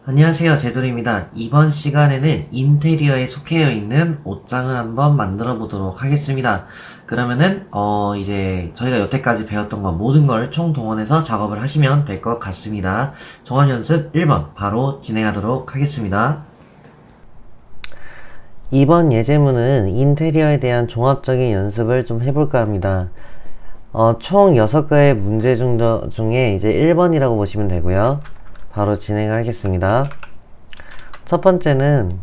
안녕하세요, 제돌입니다. 이번 시간에는 인테리어에 속해 있는 옷장을 한번 만들어 보도록 하겠습니다. 그러면은 이제 저희가 여태까지 배웠던 거 모든 걸 총동원해서 작업을 하시면 될 것 같습니다. 종합 연습 1번 바로 진행하도록 하겠습니다. 이번 예제문은 인테리어에 대한 종합적인 연습을 좀 해볼까 합니다. 총 6개의 문제 중에 이제 1번이라고 보시면 되고요. 바로 진행하겠습니다. 첫 번째는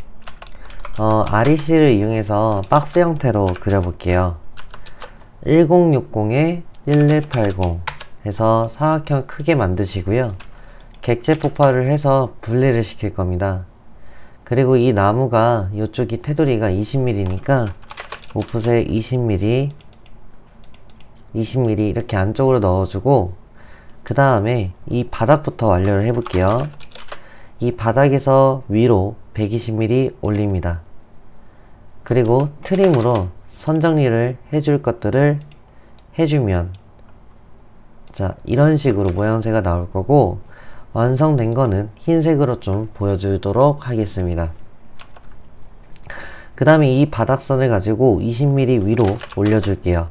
REC를 이용해서 박스 형태로 그려볼게요. 1060에 1180 해서 사각형 크게 만드시고요. 객체 폭발을 해서 분리를 시킬 겁니다. 그리고 이 나무가 이쪽이 테두리가 20mm니까 오프셋 20mm 이렇게 안쪽으로 넣어주고, 그 다음에 이 바닥부터 완료를 해볼게요. 이 바닥에서 위로 120mm 올립니다. 그리고 트림으로 선 정리를 해줄 것들을 해주면, 자, 이런 식으로 모양새가 나올 거고, 완성된 거는 흰색으로 좀 보여주도록 하겠습니다. 그 다음에 이 바닥선을 가지고 20mm 위로 올려줄게요.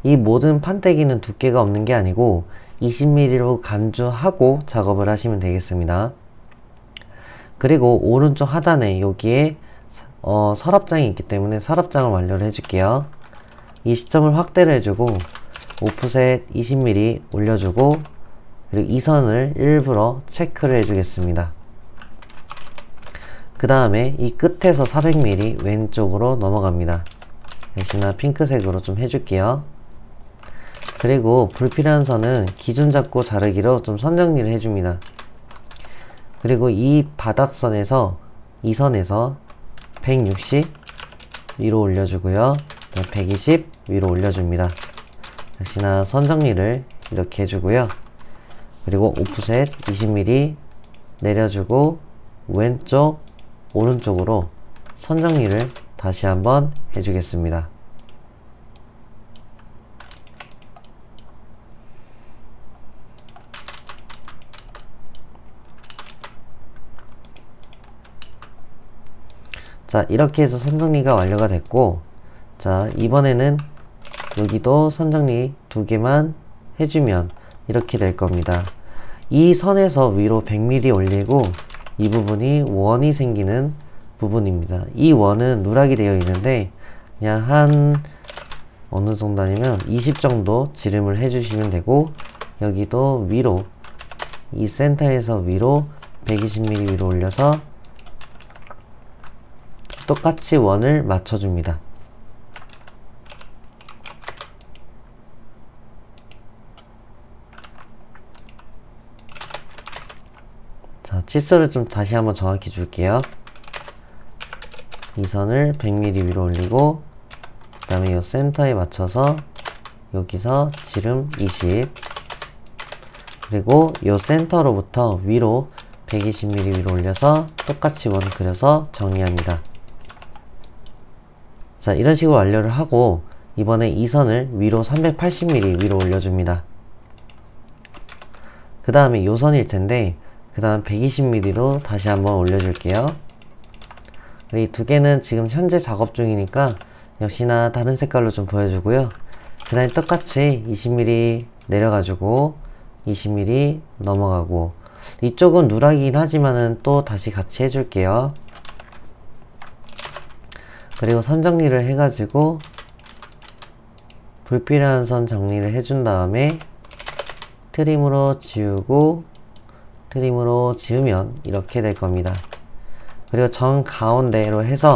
이 모든 판때기는 두께가 없는 게 아니고 20mm로 간주하고 작업을 하시면 되겠습니다. 그리고 오른쪽 하단에 여기에 서랍장이 있기 때문에 서랍장을 완료를 해줄게요. 이 시점을 확대를 해주고 오프셋 20mm 올려주고, 그리고 이 선을 일부러 체크를 해주겠습니다. 그 다음에 이 끝에서 400mm 왼쪽으로 넘어갑니다. 역시나 핑크색으로 좀 해줄게요. 그리고 불필요한 선은 기준 잡고 자르기로 좀 선 정리를 해줍니다. 그리고 이 바닥선에서 이 선에서 160 위로 올려주고요. 120 위로 올려줍니다. 역시나 선 정리를 이렇게 해주고요. 그리고 오프셋 20mm 내려주고 왼쪽 오른쪽으로 선 정리를 다시 한번 해주겠습니다. 자, 이렇게 해서 선정리가 완료가 됐고, 자, 이번에는 여기도 선정리 2개만 해주면 이렇게 될 겁니다. 이 선에서 위로 100mm 올리고 이 부분이 원이 생기는 부분입니다. 이 원은 누락이 되어 있는데 그냥 한 어느 정도 아니면 20 정도 지름을 해주시면 되고, 여기도 위로 이 센터에서 위로 120mm 위로 올려서 똑같이 원을 맞춰줍니다. 자, 치수를 좀 다시 한번 정확히 줄게요. 이 선을 100mm 위로 올리고, 그 다음에 이 센터에 맞춰서 여기서 지름 20, 그리고 이 센터로부터 위로 120mm 위로 올려서 똑같이 원 그려서 정리합니다. 자, 이런 식으로 완료를 하고, 이번에 이 선을 위로 380mm 위로 올려줍니다. 그 다음에 이 선일 텐데, 그 다음 120mm로 다시 한번 올려줄게요. 이 두 개는 지금 현재 작업 중이니까 역시나 다른 색깔로 좀 보여주고요. 그 다음에 똑같이 20mm 내려가지고 20mm 넘어가고, 이쪽은 누락이긴 하지만은 또 다시 같이 해줄게요. 그리고 선 정리를 해가지고 불필요한 선 정리를 해준 다음에 트림으로 지우고 트림으로 지우면 이렇게 될 겁니다. 그리고 정 가운데로 해서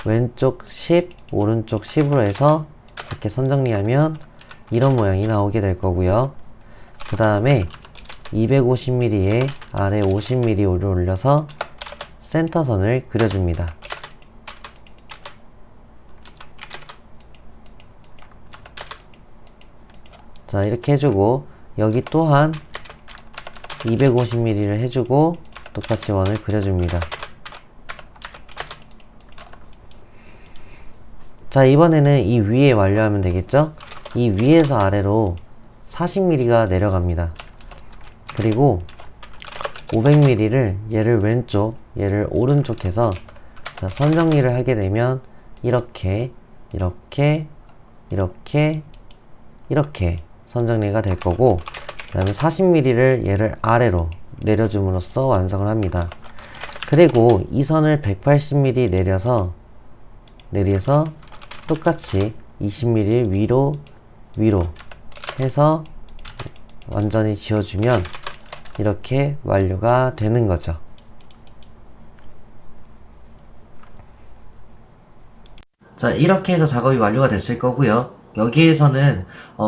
왼쪽 10, 오른쪽 10으로 해서 이렇게 선 정리하면 이런 모양이 나오게 될 거고요. 그 다음에 250mm에 아래 50mm 올려서 센터선을 그려줍니다. 자, 이렇게 해주고, 여기 또한 250mm를 해주고 똑같이 원을 그려줍니다. 자, 이번에는 이 위에 완료하면 되겠죠? 이 위에서 아래로 40mm가 내려갑니다. 그리고 500mm를 얘를 왼쪽, 얘를 오른쪽 해서 자, 선 정리를 하게 되면 이렇게 이렇게 이렇게 이렇게 선 정리가 될 거고, 그 다음에 40mm를 얘를 아래로 내려줌으로써 완성을 합니다. 그리고 이 선을 180mm 내려서 똑같이 20mm 위로 해서 완전히 지워주면 이렇게 완료가 되는 거죠. 자, 이렇게 해서 작업이 완료가 됐을 거고요. 여기에서는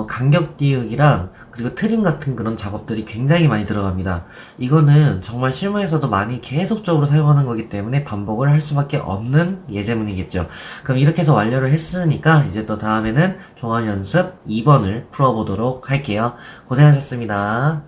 간격 띄우기랑 그리고 트림 같은 그런 작업들이 굉장히 많이 들어갑니다. 이거는 정말 실무에서도 많이 계속적으로 사용하는 거기 때문에 반복을 할 수밖에 없는 예제문이겠죠. 그럼 이렇게 해서 완료를 했으니까 이제 또 다음에는 종합연습 2번을 풀어보도록 할게요. 고생하셨습니다.